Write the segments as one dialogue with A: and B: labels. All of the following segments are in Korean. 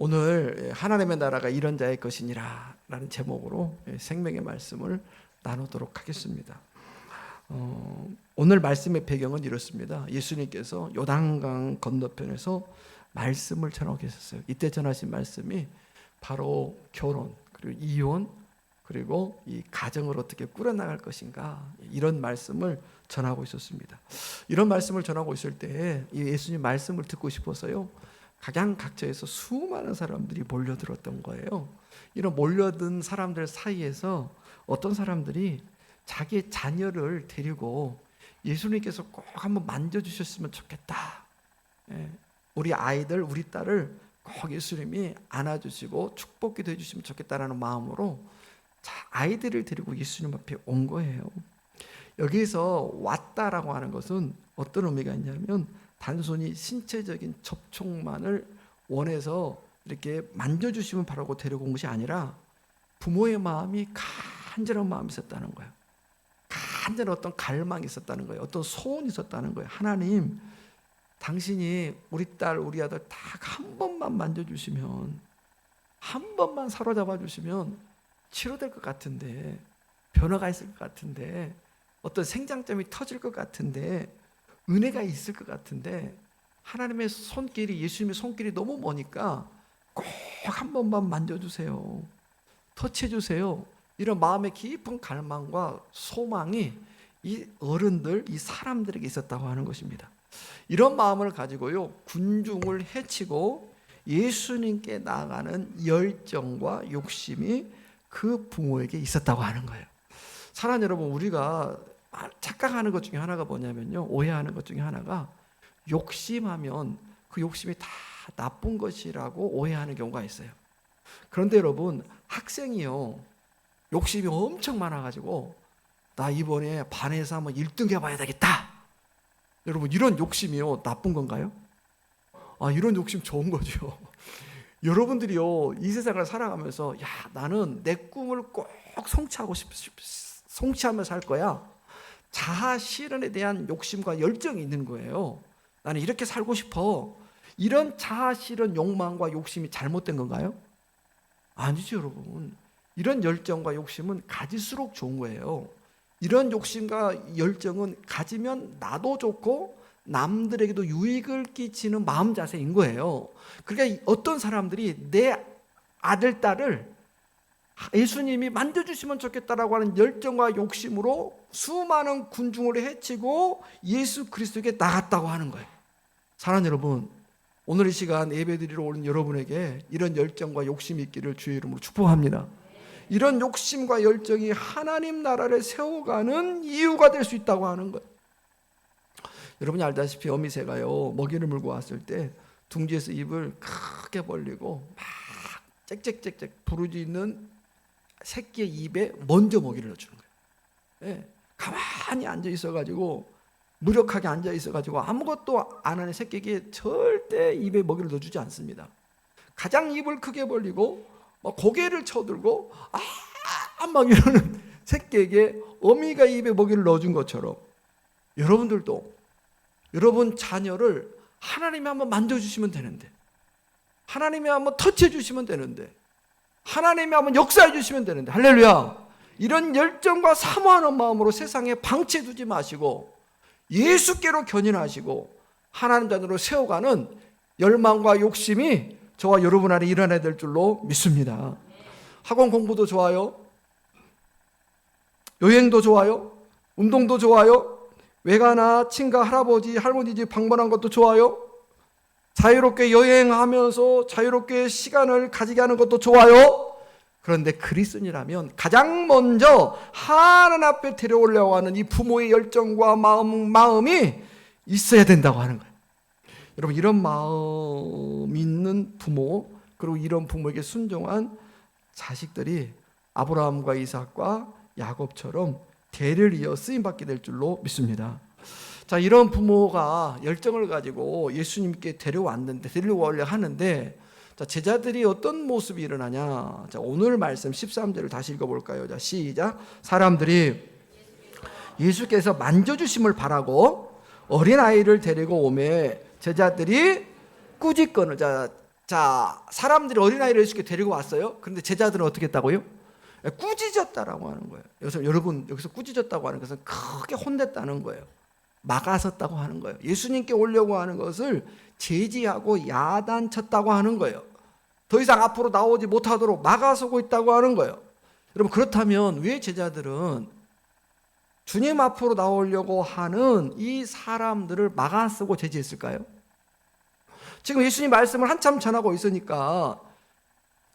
A: 오늘 하나님의 나라가 이런 자의 것이니라 라는 제목으로 생명의 말씀을 나누도록 하겠습니다. 오늘 말씀의 배경은 이렇습니다. 예수님께서 요단강 건너편에서 말씀을 전하고 계셨어요. 이때 전하신 말씀이 바로 결혼, 그리고 이혼, 그리고 이 가정을 어떻게 꾸려나갈 것인가, 이런 말씀을 전하고 있었습니다. 이런 말씀을 전하고 있을 때 예수님 말씀을 듣고 싶어서요, 각양각처에서 수많은 사람들이 몰려들었던 거예요. 이런 몰려든 사람들 사이에서 어떤 사람들이 자기의 자녀를 데리고 예수님께서 꼭 한번 만져주셨으면 좋겠다, 우리 아이들, 우리 딸을 꼭 예수님이 안아주시고 축복기도 해주시면 좋겠다라는 마음으로 아이들을 데리고 예수님 앞에 온 거예요. 여기서 왔다라고 하는 것은 어떤 의미가 있냐면, 단순히 신체적인 접촉만을 원해서 이렇게 만져주시면 바라고 데려온 것이 아니라 부모의 마음이 간절한 마음이 있었다는 거예요. 간절한 어떤 갈망이 있었다는 거예요. 어떤 소원이 있었다는 거예요. 하나님, 당신이 우리 딸, 우리 아들 다 한 번만 만져주시면, 한 번만 사로잡아 주시면 치료될 것 같은데, 변화가 있을 것 같은데, 어떤 생장점이 터질 것 같은데, 은혜가 있을 것 같은데, 하나님의 손길이, 예수님의 손길이 너무 머니까 꼭 한 번만 만져주세요, 터치해주세요, 이런 마음의 깊은 갈망과 소망이 이 어른들, 이 사람들에게 있었다고 하는 것입니다. 이런 마음을 가지고요, 군중을 해치고 예수님께 나아가는 열정과 욕심이 그 부모에게 있었다고 하는 거예요. 사랑하는 여러분, 우리가 착각하는 것 중에 하나가 뭐냐면요, 오해하는 것 중에 하나가 욕심하면 그 욕심이 다 나쁜 것이라고 오해하는 경우가 있어요. 그런데 여러분, 학생이요, 욕심이 엄청 많아가지고 나 이번에 반에서 한번 1등 해봐야 되겠다, 여러분, 이런 욕심이요 나쁜 건가요? 이런 욕심 좋은 거죠. 여러분들이요, 이 세상을 살아가면서 야, 나는 내 꿈을 꼭 성취하며 살 거야, 자아 실현에 대한 욕심과 열정이 있는 거예요. 나는 이렇게 살고 싶어. 이런 자아 실현 욕망과 욕심이 잘못된 건가요? 아니죠, 여러분. 이런 열정과 욕심은 가질수록 좋은 거예요. 이런 욕심과 열정은 가지면 나도 좋고 남들에게도 유익을 끼치는 마음 자세인 거예요. 그러니까 어떤 사람들이 내 아들, 딸을 예수님이 만져주시면 좋겠다라고 하는 열정과 욕심으로 수많은 군중을 해치고 예수 그리스도에게 나갔다고 하는 거예요. 사랑하는 여러분, 오늘 이 시간 예배드리러 오는 여러분에게 이런 열정과 욕심이 있기를 주의 이름으로 축복합니다. 이런 욕심과 열정이 하나님 나라를 세워가는 이유가 될 수 있다고 하는 거예요. 여러분이 알다시피 어미새가요, 먹이를 물고 왔을 때 둥지에서 입을 크게 벌리고 막 짹짹짹짹 부르짖는 새끼의 입에 먼저 먹이를 넣어주는 거예요. 가만히 앉아 있어가지고, 무력하게 앉아 있어가지고 아무것도 안 하는 새끼에게 절대 입에 먹이를 넣어주지 않습니다. 가장 입을 크게 벌리고 고개를 쳐들고 막 이러는 새끼에게 어미가 입에 먹이를 넣어준 것처럼, 여러분들도 여러분 자녀를 하나님이 한번 만져주시면 되는데, 하나님이 한번 터치해 주시면 되는데, 하나님이 한번 역사해 주시면 되는데, 할렐루야, 이런 열정과 사모하는 마음으로 세상에 방치해 두지 마시고 예수께로 견인하시고 하나님 자녀로 세워가는 열망과 욕심이 저와 여러분 안에 일어나야 될 줄로 믿습니다. 학원 공부도 좋아요, 여행도 좋아요, 운동도 좋아요, 외가나 친가 할아버지 할머니 집 방문한 것도 좋아요, 자유롭게 여행하면서 자유롭게 시간을 가지게 하는 것도 좋아요. 그런데 그리스도인이라면 가장 먼저 하나님 앞에 데려오려고 하는 이 부모의 열정과 마음이 있어야 된다고 하는 거예요. 여러분, 이런 마음 있는 부모, 그리고 이런 부모에게 순종한 자식들이 아브라함과 이삭과 야곱처럼 대를 이어 쓰임받게 될 줄로 믿습니다. 자, 이런 부모가 열정을 가지고 예수님께 데려오려 하는데, 자, 제자들이 어떤 모습이 일어나냐. 자, 오늘 말씀 13절을 다시 읽어볼까요? 자, 시작. 사람들이 예수께서 만져주심을 바라고 어린아이를 데리고 오매 제자들이 꾸짖거늘. 자, 자, 사람들이 어린아이를 예수께 데리고 왔어요. 그런데 제자들은 어떻게 했다고요? 꾸짖었다라고 하는 거예요. 여러분 여기서 꾸짖었다고 하는 것은 크게 혼냈다는 거예요. 막아섰다고 하는 거예요. 예수님께 오려고 하는 것을 제지하고 야단쳤다고 하는 거예요. 더 이상 앞으로 나오지 못하도록 막아서고 있다고 하는 거예요. 여러분, 그렇다면 왜 제자들은 주님 앞으로 나오려고 하는 이 사람들을 막아서고 제지했을까요? 지금 예수님 말씀을 한참 전하고 있으니까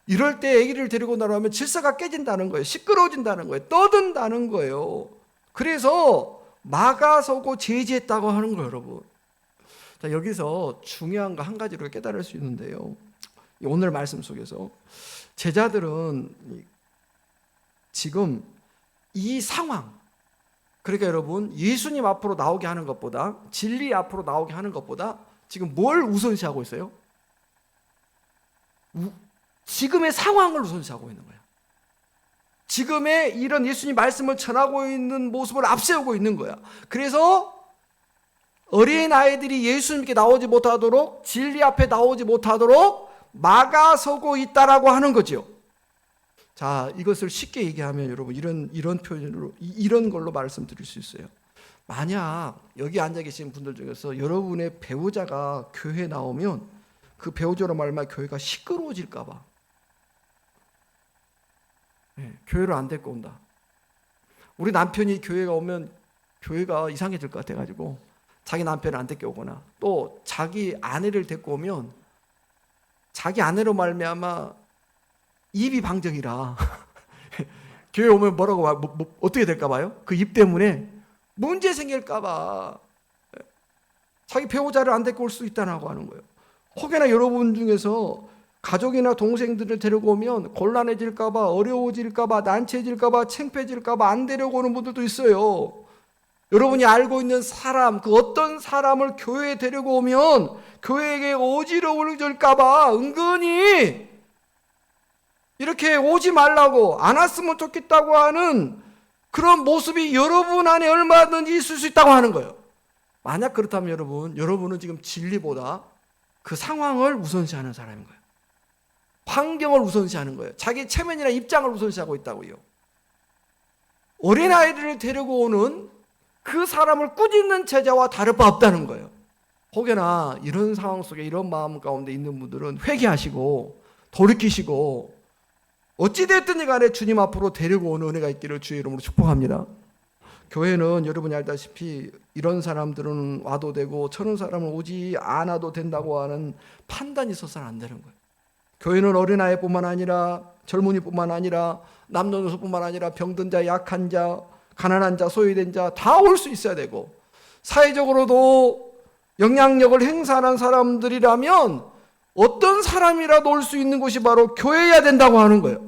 A: 이럴 때 아기를 데리고 나가면 질서가 깨진다는 거예요. 시끄러워진다는 거예요. 떠든다는 거예요. 그래서 막아서고 제지했다고 하는 거예요, 여러분. 자, 여기서 중요한 거 한 가지로 깨달을 수 있는데요. 오늘 말씀 속에서 제자들은 지금 이 상황, 그러니까 여러분, 예수님 앞으로 나오게 하는 것보다, 진리 앞으로 나오게 하는 것보다 지금 뭘 우선시하고 있어요? 지금의 상황을 우선시하고 있는 거야. 지금의 이런 예수님 말씀을 전하고 있는 모습을 앞세우고 있는 거야. 그래서 어린아이들이 예수님께 나오지 못하도록, 진리 앞에 나오지 못하도록 막아서고 있다라고 하는 거죠. 자, 이것을 쉽게 얘기하면 여러분, 이런 표현으로, 이런 걸로 말씀드릴 수 있어요. 만약 여기 앉아 계신 분들 중에서 여러분의 배우자가 교회에 나오면 그 배우자로 말미암아 교회가 시끄러워질까 봐 교회를 안 데리고 온다. 우리 남편이 교회가 오면 교회가 이상해질 것 같아가지고 자기 남편을 안 데리고 오거나, 또 자기 아내를 데리고 오면 자기 아내로 말미암아 입이 방정이라 교회 오면 뭐라고 어떻게 될까 봐요? 그 입 때문에 문제 생길까 봐 자기 배우자를 안 데리고 올 수 있다고 하는 거예요. 혹여나 여러분 중에서 가족이나 동생들을 데리고 오면 곤란해질까 봐, 어려워질까 봐, 난처해질까 봐, 창피해질까 봐 안 데리고 오는 분들도 있어요. 여러분이 알고 있는 사람, 그 어떤 사람을 교회에 데리고 오면 교회에게 어지러울까 봐 은근히 이렇게 오지 말라고, 안 왔으면 좋겠다고 하는 그런 모습이 여러분 안에 얼마든지 있을 수 있다고 하는 거예요. 만약 그렇다면 여러분은 지금 진리보다 그 상황을 우선시하는 사람인 거예요. 환경을 우선시하는 거예요. 자기 체면이나 입장을 우선시하고 있다고요. 어린아이들을 데리고 오는 그 사람을 꾸짖는 제자와 다를 바 없다는 거예요. 혹여나 이런 상황 속에 이런 마음 가운데 있는 분들은 회개하시고 돌이키시고 어찌됐든 간에 주님 앞으로 데리고 오는 은혜가 있기를 주의 이름으로 축복합니다. 교회는 여러분이 알다시피 이런 사람들은 와도 되고 저런 사람은 오지 않아도 된다고 하는 판단이 있어서는 안 되는 거예요. 교회는 어린아이뿐만 아니라 젊은이뿐만 아니라 남녀노소뿐만 아니라 병든 자, 약한 자, 가난한 자, 소외된 자 다 올 수 있어야 되고, 사회적으로도 영향력을 행사하는 사람들이라면 어떤 사람이라도 올 수 있는 곳이 바로 교회여야 된다고 하는 거예요.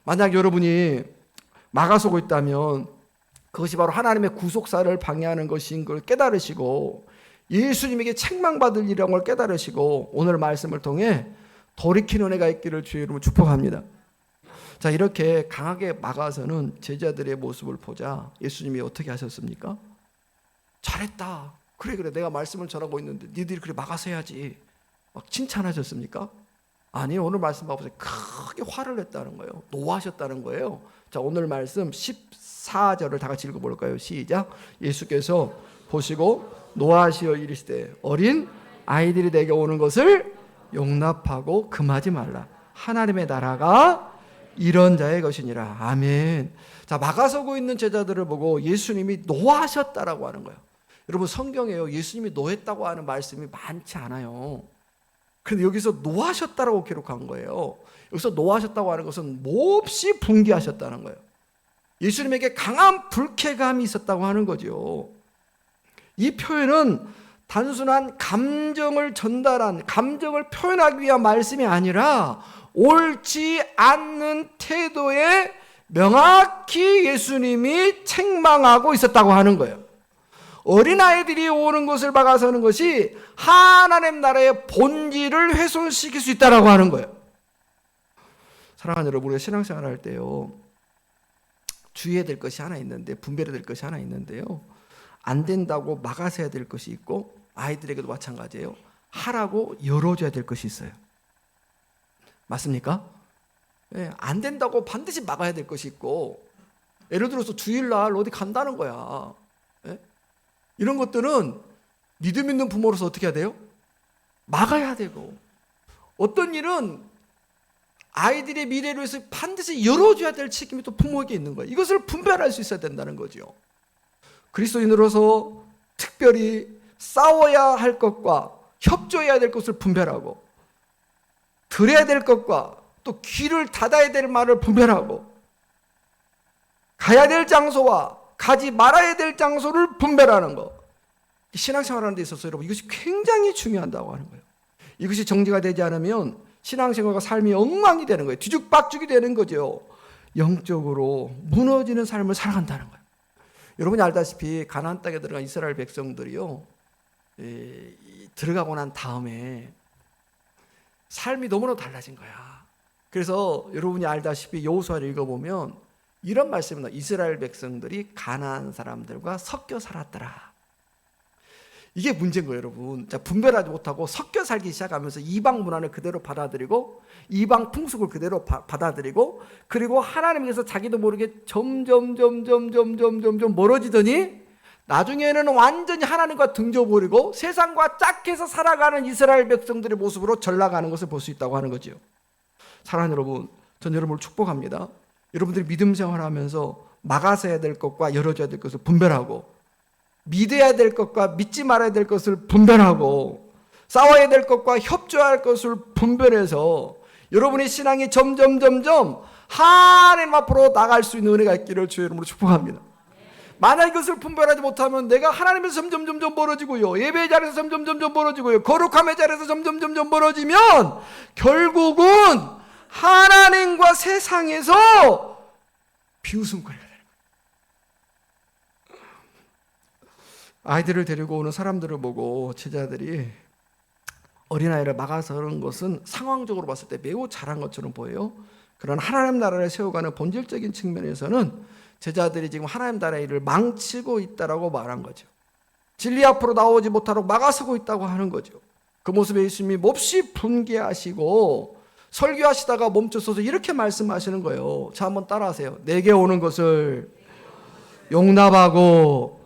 A: 만약 여러분이 막아서고 있다면 그것이 바로 하나님의 구속사를 방해하는 것인 걸 깨달으시고 예수님에게 책망받을 일이라는 걸 깨달으시고 오늘 말씀을 통해 돌이키는 은혜가 있기를 주의 이름으로 축복합니다. 자, 이렇게 강하게 막아서는 제자들의 모습을 보자 예수님이 어떻게 하셨습니까? 잘했다. 그래 내가 말씀을 전하고 있는데 니들이 그래 막아서 해야지. 막 칭찬하셨습니까? 아니요. 오늘 말씀 봐보세요. 크게 화를 냈다는 거예요. 노하셨다는 거예요. 자, 오늘 말씀 14절을 다 같이 읽어볼까요? 시작. 예수께서 보시고 노하시어 이르시되 어린 아이들이 내게 오는 것을 용납하고 금하지 말라. 하나님의 나라가 이런 자의 것이니라. 아멘. 자, 막아서고 있는 제자들을 보고 예수님이 노하셨다라고 하는 거예요. 여러분, 성경에요 예수님이 노했다고 하는 말씀이 많지 않아요. 그런데 여기서 노하셨다라고 기록한 거예요. 여기서 노하셨다고 하는 것은 몹시 분개하셨다는 거예요. 예수님에게 강한 불쾌감이 있었다고 하는 거죠. 이 표현은 단순한 감정을 전달한, 감정을 표현하기 위한 말씀이 아니라 옳지 않는 태도에 명확히 예수님이 책망하고 있었다고 하는 거예요. 어린아이들이 오는 것을 막아서는 것이 하나님 나라의 본질을 훼손시킬 수 있다고 하는 거예요. 사랑하는 여러분, 우리가 신앙생활 할 때요 주의해야 될 것이 하나 있는데, 분별해야 될 것이 하나 있는데요, 안 된다고 막아서 해야 될 것이 있고, 아이들에게도 마찬가지예요. 하라고 열어줘야 될 것이 있어요. 맞습니까? 예, 안 된다고 반드시 막아야 될 것이 있고, 예를 들어서 주일날 어디 간다는 거야. 예? 이런 것들은 믿음 있는 부모로서 어떻게 해야 돼요? 막아야 되고, 어떤 일은 아이들의 미래를 위해서 반드시 열어줘야 될 책임이 또 부모에게 있는 거예요. 이것을 분별할 수 있어야 된다는 거죠. 그리스도인으로서 특별히 싸워야 할 것과 협조해야 될 것을 분별하고, 들어야 될 것과 또 귀를 닫아야 될 말을 분별하고, 가야 될 장소와 가지 말아야 될 장소를 분별하는 것. 신앙생활하는 데 있어서 여러분 이것이 굉장히 중요하다고 하는 거예요. 이것이 정지가 되지 않으면 신앙생활과 삶이 엉망이 되는 거예요. 뒤죽박죽이 되는 거죠. 영적으로 무너지는 삶을 살아간다는 거예요. 여러분이 알다시피 가나안 땅에 들어간 이스라엘 백성들이요, 들어가고 난 다음에 삶이 너무나 달라진 거야. 그래서 여러분이 알다시피 여호수아를 읽어보면 이런 말씀이 나와요. 이스라엘 백성들이 가나안 사람들과 섞여 살았더라. 이게 문제인 거예요, 여러분. 자, 분별하지 못하고 섞여 살기 시작하면서 이방 문화를 그대로 받아들이고, 이방 풍습을 그대로 받아들이고, 그리고 하나님께서 자기도 모르게 점점 멀어지더니 나중에는 완전히 하나님과 등져버리고 세상과 짝해서 살아가는 이스라엘 백성들의 모습으로 전락하는 것을 볼 수 있다고 하는 거죠. 사랑하는 여러분, 전 여러분을 축복합니다. 여러분들이 믿음 생활하면서 막아서야 될 것과 열어줘야 될 것을 분별하고, 믿어야 될 것과 믿지 말아야 될 것을 분별하고, 싸워야 될 것과 협조할 것을 분별해서 여러분의 신앙이 점점 하나님 앞으로 나갈 수 있는 은혜가 있기를 주의 이름으로 축복합니다. 만약 이것을 분별하지 못하면 내가 하나님에서 점점 멀어지고요, 예배의 자리에서 점점 멀어지고요, 거룩함의 자리에서 점점 멀어지면 결국은 하나님과 세상에서 비웃음거리가 되는 거예요. 아이들을 데리고 오는 사람들을 보고 제자들이 어린아이를 막아서는 것은 상황적으로 봤을 때 매우 잘한 것처럼 보여요. 그런 하나님 나라를 세워가는 본질적인 측면에서는 제자들이 지금 하나님 나라를 망치고 있다라고 말한 거죠. 진리 앞으로 나오지 못하도록 막아서고 있다고 하는 거죠. 그 모습에 예수님이 몹시 분개하시고 설교하시다가 멈춰서서 이렇게 말씀하시는 거예요. 자, 한번 따라하세요. 내게 오는 것을 용납하고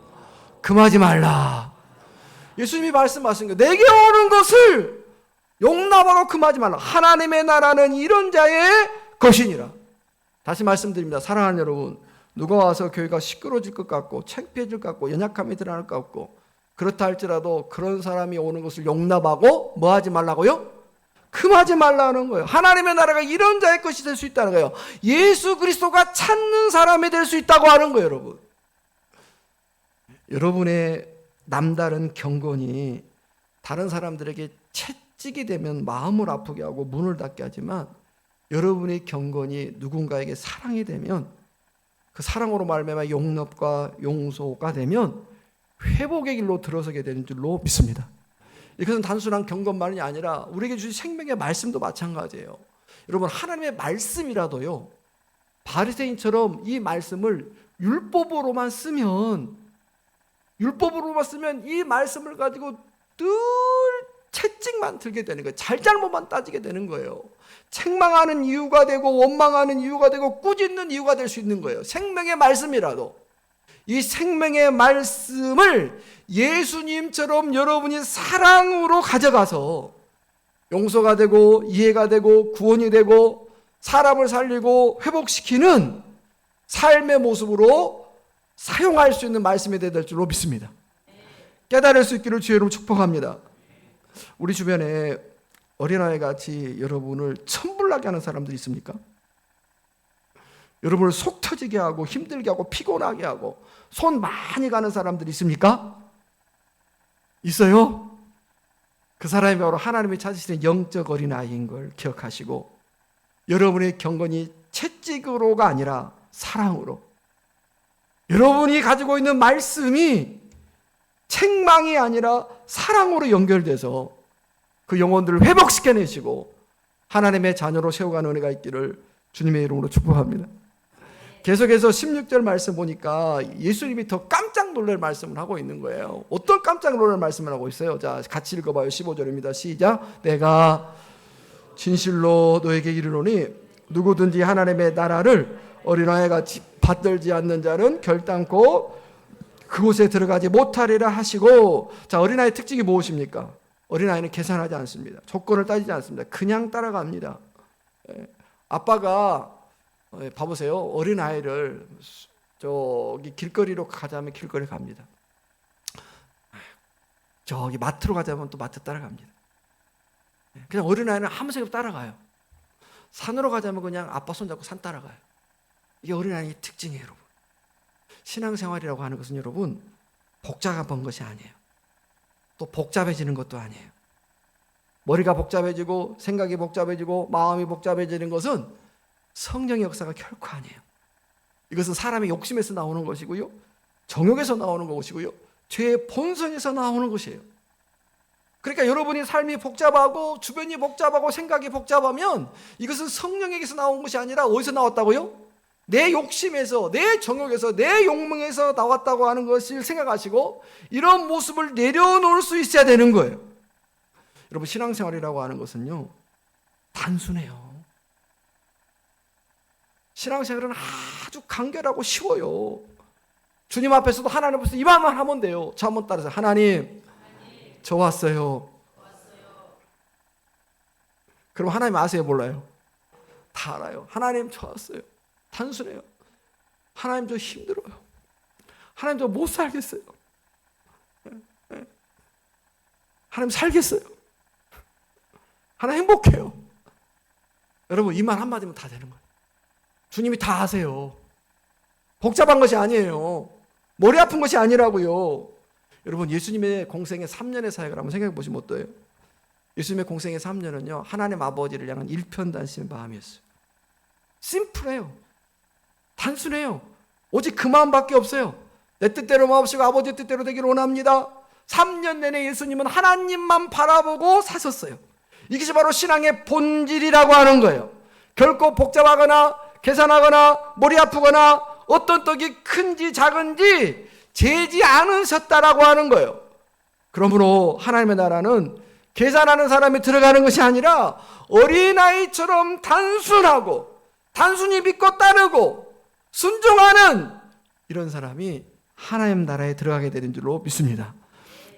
A: 금하지 말라. 예수님이 말씀하신 거예요. 내게 오는 것을 용납하고 금하지 말라. 하나님의 나라는 이런 자의 것이니라. 다시 말씀드립니다. 사랑하는 여러분, 누가 와서 교회가 시끄러워질 것 같고 창피해질 것 같고 연약함이 드러날 것 같고 그렇다 할지라도 그런 사람이 오는 것을 용납하고 뭐 하지 말라고요? 금하지 말라는 거예요. 하나님의 나라가 이런 자의 것이 될 수 있다는 거예요. 예수 그리스도가 찾는 사람이 될 수 있다고 하는 거예요, 여러분. 여러분의 남다른 경건이 다른 사람들에게 채찍이 되면 마음을 아프게 하고 문을 닫게 하지만, 여러분의 경건이 누군가에게 사랑이 되면 그 사랑으로 말미암아 용납과 용서가 되면 회복의 길로 들어서게 되는 줄로 믿습니다. 이것은 단순한 경건만이 아니라 우리에게 주신 생명의 말씀도 마찬가지예요. 여러분, 하나님의 말씀이라도요, 바리새인처럼 이 말씀을 율법으로만 쓰면 이 말씀을 가지고 늘 채찍만 들게 되는 거예요. 잘잘못만 따지게 되는 거예요. 책망하는 이유가 되고 원망하는 이유가 되고 꾸짖는 이유가 될 수 있는 거예요. 생명의 말씀이라도 이 생명의 말씀을 예수님처럼 여러분이 사랑으로 가져가서 용서가 되고 이해가 되고 구원이 되고 사람을 살리고 회복시키는 삶의 모습으로 사용할 수 있는 말씀이 되어야 될 줄로 믿습니다. 깨달을 수 있기를 주의 이름으로 축복합니다. 우리 주변에 어린아이 같이 여러분을 천불나게 하는 사람들이 있습니까? 여러분을 속 터지게 하고 힘들게 하고 피곤하게 하고 손 많이 가는 사람들이 있습니까? 있어요? 그 사람이 바로 하나님이 찾으시는 영적 어린아이인 걸 기억하시고, 여러분의 경건이 채찍으로가 아니라 사랑으로, 여러분이 가지고 있는 말씀이 책망이 아니라 사랑으로 연결돼서 그 영혼들을 회복시켜내시고 하나님의 자녀로 세워가는 은혜가 있기를 주님의 이름으로 축복합니다. 계속해서 16절 말씀 보니까 예수님이 더 깜짝 놀랄 말씀을 하고 있는 거예요. 어떤 깜짝 놀랄 말씀을 하고 있어요? 자, 같이 읽어봐요. 15절입니다. 시작. 내가 진실로 너에게 이르노니 누구든지 하나님의 나라를 어린아이같이 받들지 않는 자는 결단코 그곳에 들어가지 못하리라 하시고. 자, 어린아이의 특징이 무엇입니까? 어린아이는 계산하지 않습니다. 조건을 따지지 않습니다. 그냥 따라갑니다. 아빠가 봐보세요. 어린아이를 저기 길거리로 가자면 길거리 갑니다. 저기 마트로 가자면 또 마트 따라갑니다. 그냥 어린아이는 아무 생각 없이 따라가요. 산으로 가자면 그냥 아빠 손잡고 산 따라가요. 이게 어린아이의 특징이에요, 여러분. 신앙생활이라고 하는 것은 여러분 복잡한 것이 아니에요. 또 복잡해지는 것도 아니에요. 머리가 복잡해지고 생각이 복잡해지고 마음이 복잡해지는 것은 성령의 역사가 결코 아니에요. 이것은 사람의 욕심에서 나오는 것이고요, 정욕에서 나오는 것이고요, 죄의 본성에서 나오는 것이에요. 그러니까 여러분이 삶이 복잡하고 주변이 복잡하고 생각이 복잡하면 이것은 성령에게서 나온 것이 아니라 어디서 나왔다고요? 내 욕심에서, 내 정욕에서, 내 욕망에서 나왔다고 하는 것을 생각하시고 이런 모습을 내려놓을 수 있어야 되는 거예요. 여러분, 신앙생활이라고 하는 것은요 단순해요. 신앙생활은 아주 간결하고 쉬워요. 주님 앞에서도 하나님 앞에서 이 말만 하면 돼요. 저 한번 따라서 하나님, 저 왔어요. 그럼 하나님 아세요, 몰라요? 다 알아요. 하나님, 저 왔어요. 단순해요. 하나님, 저 힘들어요. 하나님, 저 못 살겠어요. 하나님, 살겠어요. 하나님, 행복해요. 여러분, 이 말 한마디면 다 되는 거예요. 주님이 다 아세요. 복잡한 것이 아니에요. 머리 아픈 것이 아니라고요. 여러분, 예수님의 공생의 3년의 사역을 한번 생각해 보시면 어때요? 예수님의 공생의 3년은요 하나님 아버지를 향한 일편단심의 마음이었어요. 심플해요. 단순해요. 오직 그 마음밖에 없어요. 내 뜻대로 마옵시고 아버지 뜻대로 되기를 원합니다. 3년 내내 예수님은 하나님만 바라보고 사셨어요. 이것이 바로 신앙의 본질이라고 하는 거예요. 결코 복잡하거나 계산하거나 머리 아프거나 어떤 떡이 큰지 작은지 재지 않으셨다라고 하는 거예요. 그러므로 하나님의 나라는 계산하는 사람이 들어가는 것이 아니라 어린아이처럼 단순하고 단순히 믿고 따르고 순종하는 이런 사람이 하나님 나라에 들어가게 되는 줄로 믿습니다.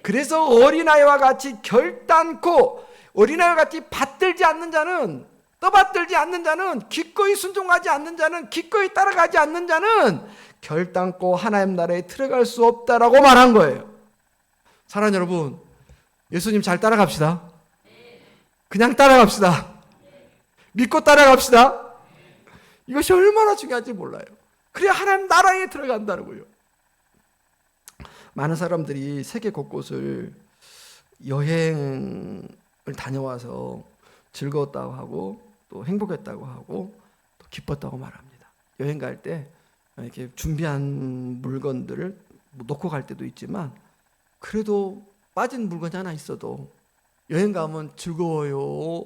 A: 그래서 어린아이와 같이 결단코 어린아이와 같이 받들지 않는 자는, 떠받들지 않는 자는, 기꺼이 순종하지 않는 자는, 기꺼이 따라가지 않는 자는 결단코 하나님 나라에 들어갈 수 없다라고 말한 거예요. 사랑하는 여러분, 예수님 잘 따라갑시다. 그냥 따라갑시다. 믿고 따라갑시다. 이것이 얼마나 중요한지 몰라요. 그래야 하나님 나라에 들어간다고요. 많은 사람들이 세계 곳곳을 여행을 다녀와서 즐거웠다고 하고 또 행복했다고 하고 또 기뻤다고 말합니다. 여행 갈 때 이렇게 준비한 물건들을 놓고 갈 때도 있지만 그래도 빠진 물건이 하나 있어도 여행 가면 즐거워요.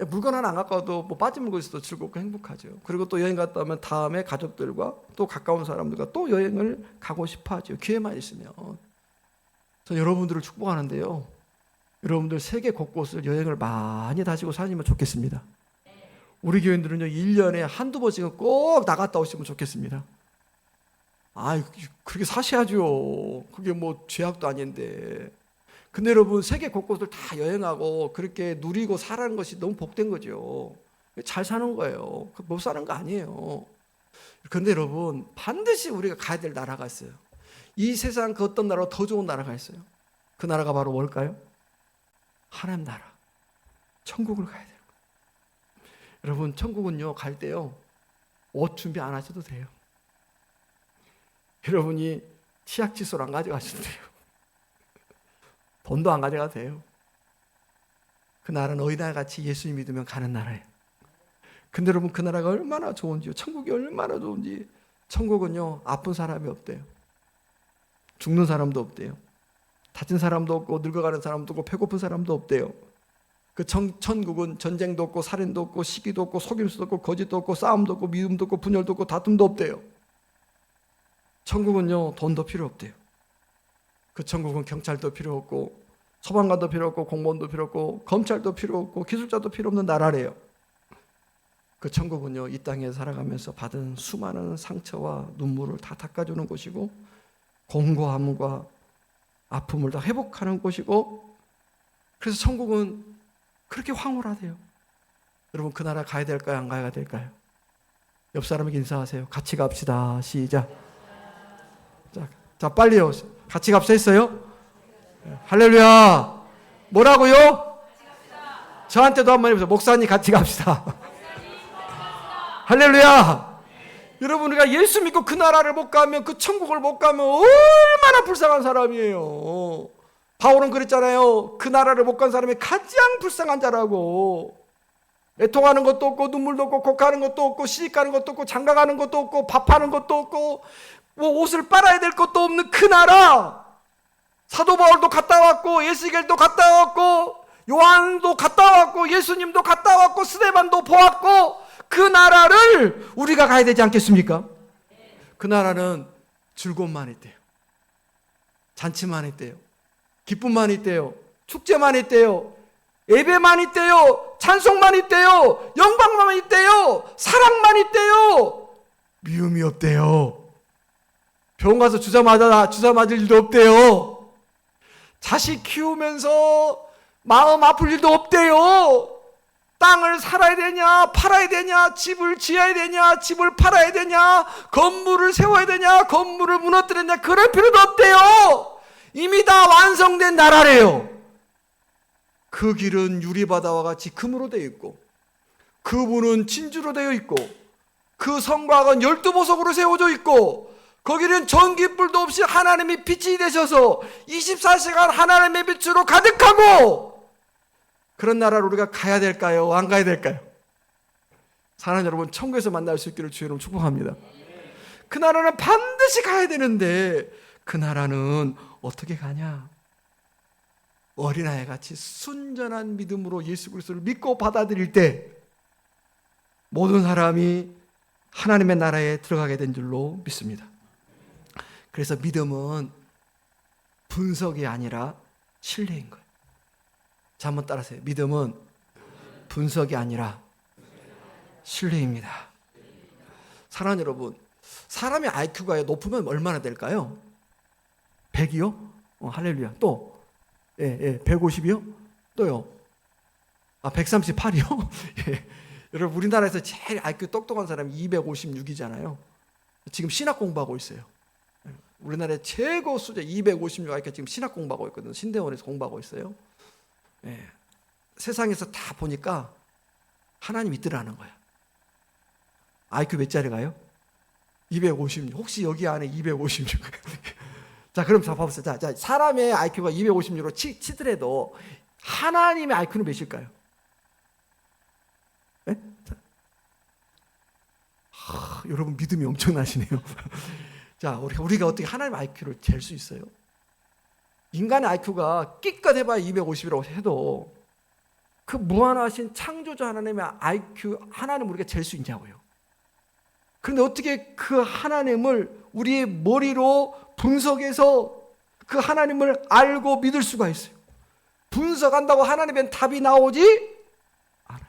A: 물건 하나 안 갖고 와도 뭐 빠진 물건 있어도 즐겁고 행복하죠. 그리고 또 여행 갔다 오면 다음에 가족들과 또 가까운 사람들과 또 여행을 가고 싶어 하죠. 기회만 있으면. 저 여러분들을 축복하는데요, 여러분들 세계 곳곳을 여행을 많이 다니고 다니면 좋겠습니다. 우리 교인들은요 1년에 한두 번씩은 꼭 나갔다 오시면 좋겠습니다. 그렇게 사셔야죠. 그게 뭐 죄악도 아닌데. 근데 여러분, 세계 곳곳을 다 여행하고 그렇게 누리고 살아는 것이 너무 복된 거죠. 잘 사는 거예요. 못 사는 거 아니에요. 그런데 여러분, 반드시 우리가 가야 될 나라가 있어요. 이 세상 그 어떤 나라보다 더 좋은 나라가 있어요. 그 나라가 바로 뭘까요? 하나님 나라, 천국을 가야 돼요. 여러분, 천국은요 갈 때요 옷 준비 안 하셔도 돼요. 여러분이 치약 칫솔 안 가져가셔도 돼요. 돈도 안 가져가도 돼요. 그 나라는 어린아이 같이 예수님 믿으면 가는 나라예요. 근데 여러분, 그 나라가 얼마나 좋은지요, 천국이 얼마나 좋은지. 천국은요 아픈 사람이 없대요. 죽는 사람도 없대요. 다친 사람도 없고 늙어가는 사람도 없고 배고픈 사람도 없대요. 그 천국은 전쟁도 없고 살인도 없고 시기도 없고 속임수도 없고 거짓도 없고 싸움도 없고 미움도 없고 분열도 없고 다툼도 없대요. 천국은요 돈도 필요 없대요. 그 천국은 경찰도 필요 없고 소방관도 필요 없고 공무원도 필요 없고 검찰도 필요 없고 기술자도 필요 없는 나라래요. 그 천국은요, 이 땅에 살아가면서 받은 수많은 상처와 눈물을 다 닦아주는 곳이고 공고함과 아픔을 다 회복하는 곳이고, 그래서 천국은 그렇게 황홀하대요. 여러분, 그 나라 가야 될까요? 안 가야 될까요? 옆 사람에게 인사하세요. 같이 갑시다. 시작. 자, 빨리요. 같이 갑시다 했어요? 할렐루야. 뭐라고요? 저한테도 한번 해보세요. 목사님 같이 갑시다. 할렐루야. 여러분, 우리가 예수 믿고 그 나라를 못 가면, 그 천국을 못 가면 얼마나 불쌍한 사람이에요. 바울은 그랬잖아요. 그 나라를 못 간 사람이 가장 불쌍한 자라고. 애통하는 것도 없고 눈물도 없고 곡하는 것도 없고 시집가는 것도 없고 장가가는 것도 없고 밥하는 것도 없고 뭐 옷을 빨아야 될 것도 없는 그 나라. 사도 바울도 갔다 왔고 예수겔도 갔다 왔고 요한도 갔다 왔고 예수님도 갔다 왔고 스데반도 보았고, 그 나라를 우리가 가야 되지 않겠습니까? 그 나라는 즐거움만 있대요. 잔치만 있대요. 기쁨만 있대요. 축제만 있대요. 예배만 있대요. 찬송만 있대요. 영광만 있대요. 사랑만 있대요. 미움이 없대요. 병원 가서 주사 맞을 일도 없대요. 자식 키우면서 마음 아플 일도 없대요. 땅을 살아야 되냐, 팔아야 되냐, 집을 지어야 되냐, 집을 팔아야 되냐, 건물을 세워야 되냐, 건물을 무너뜨려야 되냐, 그럴 필요도 없대요. 이미 다 완성된 나라래요. 그 길은 유리바다와 같이 금으로 되어 있고, 그분은 진주로 되어 있고, 그 성곽은 12보석으로 세워져 있고, 거기는 전기불도 없이 하나님이 빛이 되셔서 24시간 하나님의 빛으로 가득하고, 그런 나라를 우리가 가야 될까요? 안 가야 될까요? 사랑하는 여러분, 천국에서 만날 수 있기를 주의 이름으로 축복합니다. 그 나라는 반드시 가야 되는데, 그 나라는 어떻게 가냐? 어린아이 같이 순전한 믿음으로 예수 그리스도를 믿고 받아들일 때 모든 사람이 하나님의 나라에 들어가게 된 줄로 믿습니다. 그래서 믿음은 분석이 아니라 신뢰인 거예요. 자, 한번 따라하세요. 믿음은 분석이 아니라 신뢰입니다. 사랑하는 여러분, 사람의 IQ가 높으면 얼마나 될까요? 100이요? 할렐루야. 또 150이요? 또요? 138이요? 예. 여러분, 우리나라에서 제일 IQ 똑똑한 사람이 256이잖아요. 지금 신학 공부하고 있어요. 우리나라의 최고 수재 256 IQ 지금 신학 공부하고 있거든요. 신대원에서 공부하고 있어요. 예. 세상에서 다 보니까 하나님 있더라는 거야. IQ 몇 짜리가요? 256. 혹시 여기 안에 256? 자, 그럼 봐보세요. 자, 사람의 IQ가 256으로 치더라도 하나님의 IQ는 몇일까요? 네? 여러분, 믿음이 엄청나시네요. 자, 우리가 어떻게 하나님의 IQ를 잴 수 있어요? 인간의 IQ가 끼껏 해봐야 250이라고 해도 그 무한하신 창조자 하나님의 IQ, 하나님을 우리가 잴 수 있냐고요. 그런데 어떻게 그 하나님을 우리의 머리로 분석해서 그 하나님을 알고 믿을 수가 있어요? 분석한다고 하나님의 답이 나오지 않아요.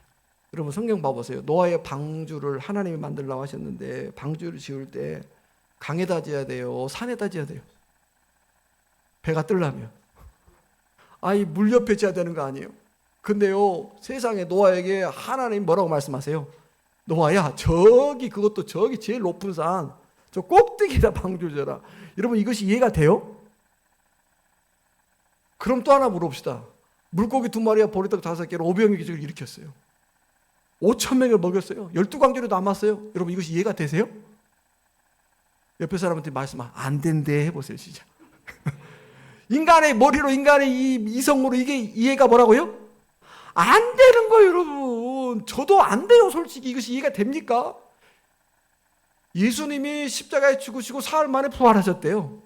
A: 여러분, 성경 봐보세요. 노아의 방주를 하나님이 만들라고 하셨는데 방주를 지을 때 강에다 지어야 돼요? 산에다 지어야 돼요? 배가 뜨려면 물 옆에 지어야 되는 거 아니에요? 근데요, 세상에 노아에게 하나님 뭐라고 말씀하세요? 노아야, 그것도 저기 제일 높은 산, 저 꼭대기에다 방주 지어라. 여러분, 이것이 이해가 돼요? 그럼 또 하나 물어봅시다. 물고기 2마리와 보리떡 5개로 5병의 기적을 일으켰어요. 5,000명을 먹였어요. 12광주로 남았어요. 여러분, 이것이 이해가 되세요? 옆에 사람한테 말씀 안 된대 해보세요. 진짜. 인간의 머리로, 인간의 이성으로 이게 이해가 뭐라고요? 안 되는 거예요, 여러분. 저도 안 돼요, 솔직히. 이것이 이해가 됩니까? 예수님이 십자가에 죽으시고 사흘 만에 부활하셨대요.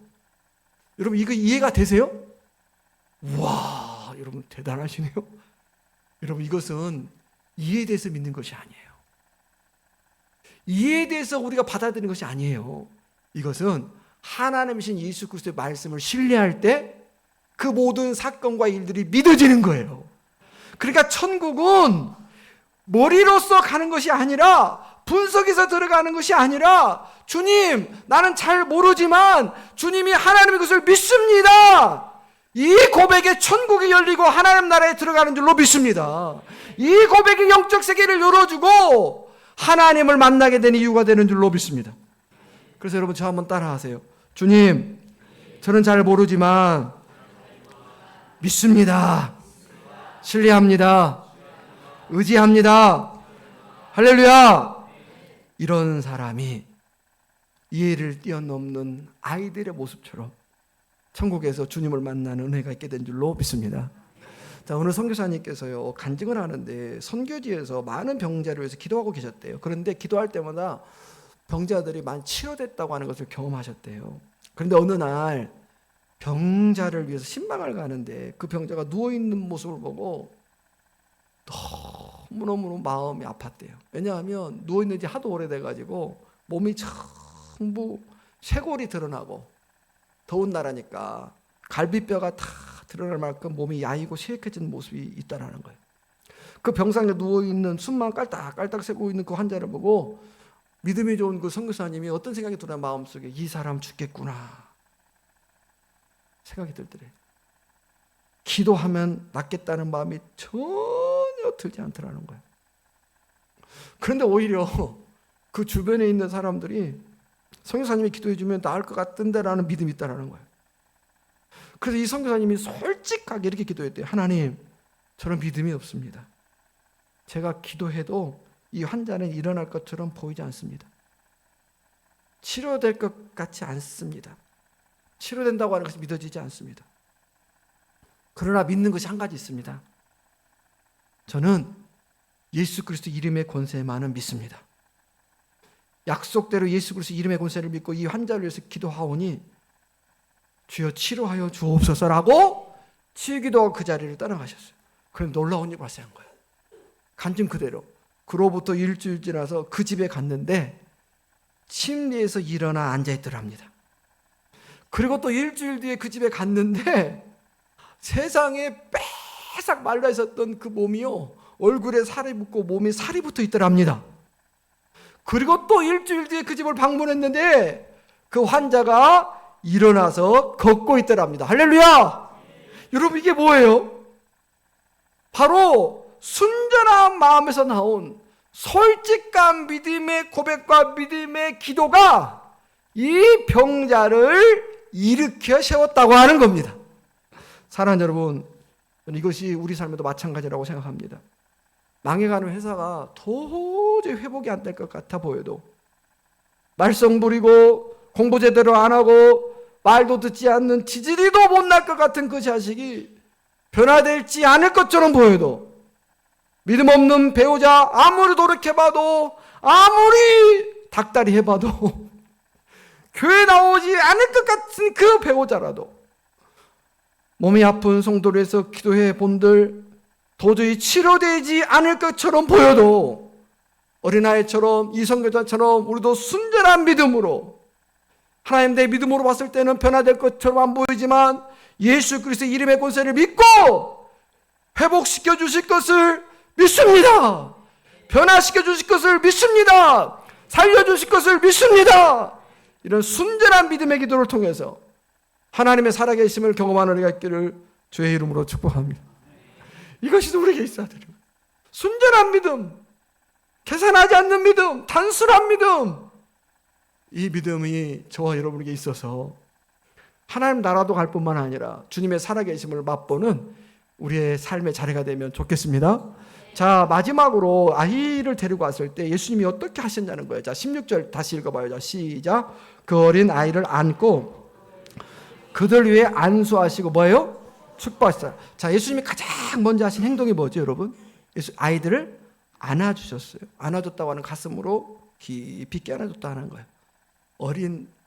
A: 여러분, 이거 이해가 되세요? 와, 여러분 대단하시네요. 여러분, 이것은 이해에 대해서 믿는 것이 아니에요. 이해에 대해서 우리가 받아들이는 것이 아니에요. 이것은 하나님이신 예수 그리스도의 말씀을 신뢰할 때 그 모든 사건과 일들이 믿어지는 거예요. 그러니까 천국은 머리로서 가는 것이 아니라, 분석해서 들어가는 것이 아니라, 주님, 나는 잘 모르지만 주님이 하나님의 것을 믿습니다. 이 고백에 천국이 열리고 하나님 나라에 들어가는 줄로 믿습니다. 이 고백이 영적 세계를 열어주고 하나님을 만나게 된 이유가 되는 줄로 믿습니다. 그래서 여러분, 저 한번 따라하세요. 주님, 저는 잘 모르지만 믿습니다. 신뢰합니다. 의지합니다. 할렐루야. 이런 사람이 이해를 뛰어넘는 아이들의 모습처럼 천국에서 주님을 만나는 은혜가 있게 된 줄로 믿습니다. 자, 오늘 선교사님께서요, 간증을 하는데 선교지에서 많은 병자를 위해서 기도하고 계셨대요. 그런데 기도할 때마다 병자들이 많이 치료됐다고 하는 것을 경험하셨대요. 그런데 어느 날 병자를 위해서 신방을 가는데 그 병자가 누워있는 모습을 보고 너무너무 마음이 아팠대요. 왜냐하면 누워있는 지 하도 오래돼가지고 몸이 전부 쇄골이 드러나고 더운 나라니까 갈비뼈가 다 드러날 만큼 몸이 야이고 쇠약해진 모습이 있다는 거예요. 그 병상에 누워있는 숨만 깔딱깔딱 새고 있는 그 환자를 보고 믿음이 좋은 그 선교사님이 어떤 생각이 드나 마음속에, 이 사람 죽겠구나 생각이 들더래요. 기도하면 낫겠다는 마음이 전혀 들지 않더라는 거예요. 그런데 오히려 그 주변에 있는 사람들이 선교사님이 기도해 주면 나을 것 같은데 라는 믿음이 있다는 거예요. 그래서 이 선교사님이 솔직하게 이렇게 기도했대요. 하나님, 저는 믿음이 없습니다. 제가 기도해도 이 환자는 일어날 것처럼 보이지 않습니다. 치료될 것 같지 않습니다. 치료된다고 하는 것이 믿어지지 않습니다. 그러나 믿는 것이 한 가지 있습니다. 저는 예수 그리스도 이름의 권세만은 믿습니다. 약속대로 예수 그리스도 이름의 권세를 믿고 이 환자를 위해서 기도하오니 주여 치료하여 주옵소서라고 치유기도하고 그 자리를 떠나가셨어요. 그럼 놀라운 일이 발생한 거예요. 간증 그대로. 그로부터 일주일 지나서 그 집에 갔는데 침대에서 일어나 앉아있더랍니다. 그리고 또 일주일 뒤에 그 집에 갔는데 세상에 빼싹 말라 있었던 그 몸이요, 얼굴에 살이 붙고 몸에 살이 붙어 있더랍니다. 그리고 또 일주일 뒤에 그 집을 방문했는데 그 환자가 일어나서 걷고 있더랍니다. 할렐루야! 여러분, 이게 뭐예요? 바로 순전한 마음에서 나온 솔직한 믿음의 고백과 믿음의 기도가 이 병자를 일으켜 세웠다고 하는 겁니다. 사랑하는 여러분, 이것이 우리 삶에도 마찬가지라고 생각합니다. 망해가는 회사가 도저히 회복이 안 될 것 같아 보여도, 말썽 부리고 공부 제대로 안 하고 말도 듣지 않는 지지리도 못 날 것 같은 그 자식이 변화되지 않을 것처럼 보여도, 믿음 없는 배우자 아무리 노력해봐도, 아무리 닭다리 해봐도 교회 나오지 않을 것 같은 그 배우자라도, 몸이 아픈 성도를 해서 기도해 본들 도저히 치료되지 않을 것처럼 보여도, 어린아이처럼 이 선교자처럼 우리도 순전한 믿음으로, 하나님 내 믿음으로 봤을 때는 변화될 것처럼 안 보이지만 예수 그리스도의 이름의 권세를 믿고 회복시켜 주실 것을 믿습니다. 변화시켜 주실 것을 믿습니다. 살려주실 것을 믿습니다. 이런 순전한 믿음의 기도를 통해서 하나님의 살아계심을 경험하는 우리가 있기를 주의 이름으로 축복합니다. 이것이 우리에게 있어야 돼요. 순전한 믿음, 계산하지 않는 믿음, 단순한 믿음. 이 믿음이 저와 여러분에게 있어서 하나님 나라도 갈 뿐만 아니라 주님의 살아계심을 맛보는 우리의 삶의 자리가 되면 좋겠습니다. 자, 마지막으로 아이를 데리고 왔을 때 예수님이 어떻게 하셨냐는 거예요. 자, 16절 다시 읽어봐요. 자, 시작. 그 어린 아이를 안고 그들 위에 안수하시고 뭐예요? 축복하셨어요. 자, 예수님이 가장 먼저 하신 행동이 뭐죠, 여러분? 아이들을 안아주셨어요. 안아줬다고 하는 가슴으로 깊이 안아줬다는 거예요.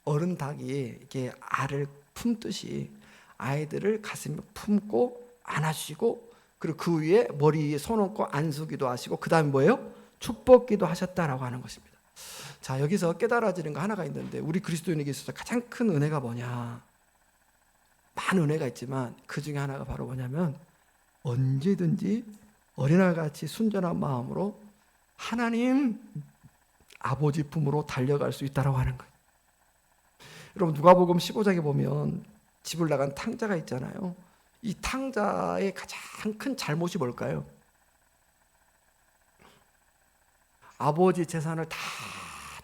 A: 어른 닭이 이렇게 알을 품듯이 아이들을 가슴에 품고 안아주시고, 그리고 그 위에 머리에 손 얹고 안수기도 하시고, 그 다음에 뭐예요? 축복기도 하셨다라고 하는 것입니다. 자, 여기서 깨달아지는 거 하나가 있는데, 우리 그리스도인에게 있어서 가장 큰 은혜가 뭐냐? 많은 은혜가 있지만 그 중에 하나가 바로 뭐냐면 언제든지 어린아이같이 순전한 마음으로 하나님 아버지 품으로 달려갈 수 있다라고 하는 거예요. 여러분 누가복음 15장에 보면 집을 나간 탕자가 있잖아요. 이 탕자의 가장 큰 잘못이 뭘까요? 아버지 재산을 다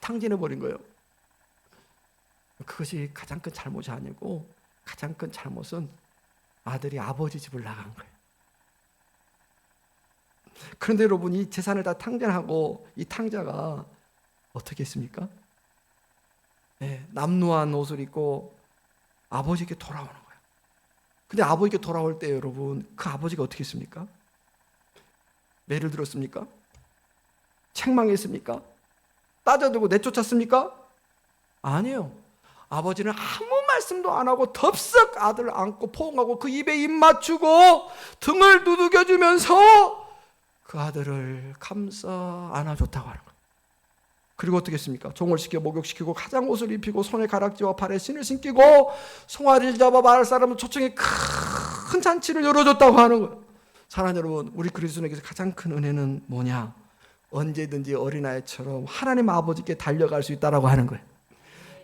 A: 탕진해 버린 거예요. 그것이 가장 큰 잘못이 아니고 가장 큰 잘못은 아들이 아버지 집을 나간 거예요. 그런데 여러분 이 재산을 다 탕진하고 이 탕자가 어떻게 했습니까? 네, 남루한 옷을 입고 아버지께 돌아오는 거예요. 근데 아버지께 돌아올 때 여러분 그 아버지가 어떻게 했습니까? 매를 들었습니까? 책망했습니까? 따져두고 내쫓았습니까? 아니요. 아버지는 아무 말씀도 안 하고 덥석 아들을 안고 포옹하고 그 입에 입 맞추고 등을 두들겨주면서 그 아들을 감싸 안아줬다고 하는 거예요. 그리고 어떻게 했습니까? 종을 시켜 목욕시키고 가장 옷을 입히고 손에 가락지와 발에 신을 신기고 송아지를 잡아 말할 사람은 초청에 큰 잔치를 열어줬다고 하는 거예요. 사랑하는 여러분, 우리 그리스도인에게서 가장 큰 은혜는 뭐냐? 언제든지 어린아이처럼 하나님 아버지께 달려갈 수 있다라고 하는 거예요.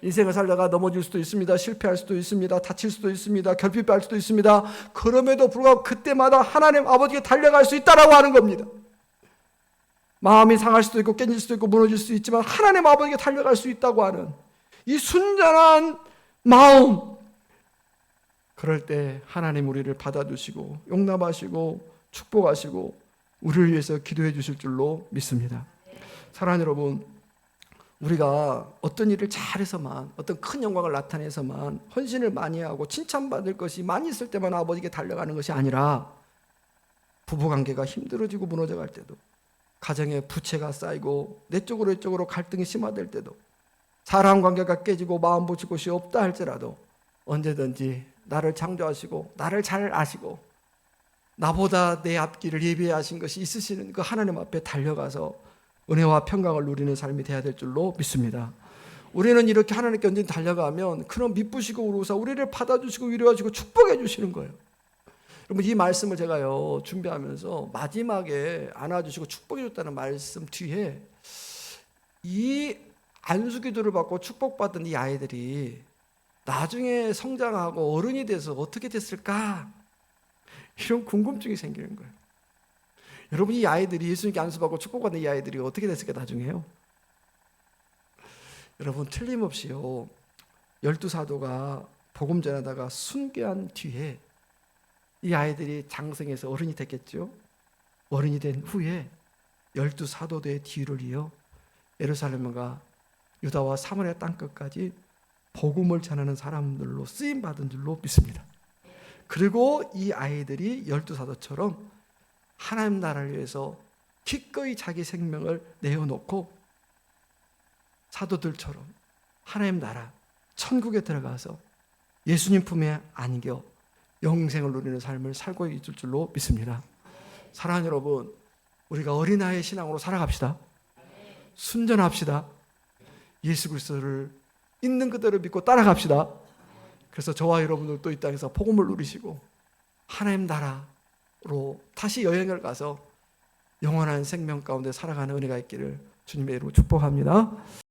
A: 인생을 살다가 넘어질 수도 있습니다. 실패할 수도 있습니다. 다칠 수도 있습니다. 결핍할 수도 있습니다. 그럼에도 불구하고 그때마다 하나님 아버지께 달려갈 수 있다라고 하는 겁니다. 마음이 상할 수도 있고 깨질 수도 있고 무너질 수도 있지만 하나님 아버지께 달려갈 수 있다고 하는 이 순전한 마음, 그럴 때 하나님 우리를 받아주시고 용납하시고 축복하시고 우리를 위해서 기도해 주실 줄로 믿습니다. 사랑하는 여러분, 우리가 어떤 일을 잘해서만, 어떤 큰 영광을 나타내서만, 헌신을 많이 하고 칭찬받을 것이 많이 있을 때만 아버지께 달려가는 것이 아니라 부부관계가 힘들어지고 무너져갈 때도, 가정에 부채가 쌓이고 내적으로 이쪽으로 갈등이 심화될 때도, 사람관계가 깨지고 마음 붙일 곳이 없다 할지라도 언제든지 나를 창조하시고 나를 잘 아시고 나보다 내 앞길을 예비하신 것이 있으시는 그 하나님 앞에 달려가서 은혜와 평강을 누리는 삶이 되어야 될 줄로 믿습니다. 우리는 이렇게 하나님께 언제든지 달려가면 그런 미쁘시고 우르사 우리를 받아주시고 위로하시고 축복해 주시는 거예요. 여러분 이 말씀을 제가요 준비하면서 마지막에 안아주시고 축복해 줬다는 말씀 뒤에 이 안수기도를 받고 축복받은 이 아이들이 나중에 성장하고 어른이 돼서 어떻게 됐을까? 이런 궁금증이 생기는 거예요. 여러분 이 아이들이 예수님께 안수받고 축복받는 이 아이들이 어떻게 됐을까 나중에요? 여러분 틀림없이요 12사도가 복음 전하다가 순교한 뒤에 이 아이들이 장성해서 어른이 됐겠죠. 어른이 된 후에 12사도들의 뒤를 이어 예루살렘과 유다와 사마리아 땅끝까지 복음을 전하는 사람들로 쓰임받은 줄로 믿습니다. 그리고 이 아이들이 12사도처럼 하나님 나라를 위해서 기꺼이 자기 생명을 내어놓고 사도들처럼 하나님 나라 천국에 들어가서 예수님 품에 안겨 영생을 누리는 삶을 살고 있을 줄로 믿습니다. 사랑하는 여러분, 우리가 어린아이의 신앙으로 살아갑시다. 순전합시다. 예수 그리스도를 있는 그대로 믿고 따라갑시다. 그래서 저와 여러분들도 이 땅에서 복음을 누리시고 하나님 나라로 다시 여행을 가서 영원한 생명 가운데 살아가는 은혜가 있기를 주님의 이름으로 축복합니다.